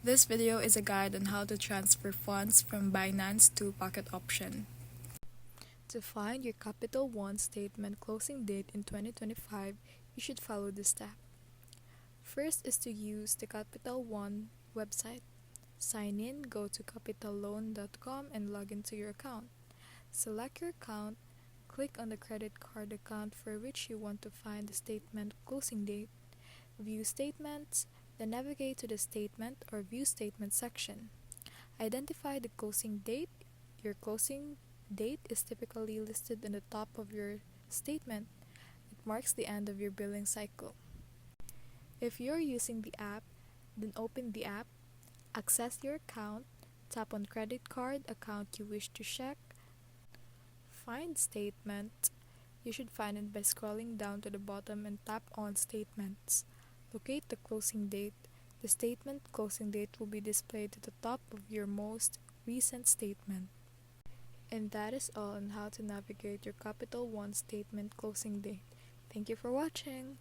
This video is a guide on how to transfer funds from Binance to Pocket Option. To find your Capital One statement closing date in 2025, you should follow this step. First is to use the Capital One website. Sign in, go to capitalloan.com and log into your account. Select your account, click on the credit card account for which you want to find the statement closing date. View statements, then navigate to the Statement or View Statement section. Identify the closing date. Your closing date is typically listed in the top of your statement. It marks the end of your billing cycle. If you're using the app, then open the app, access your account, tap on credit card account you wish to check, find statement. You should find it by scrolling down to the bottom and tap on Statements. Locate the closing date. The statement closing date will be displayed at the top of your most recent statement. And that is all on how to navigate your Capital One statement closing date. Thank you for watching.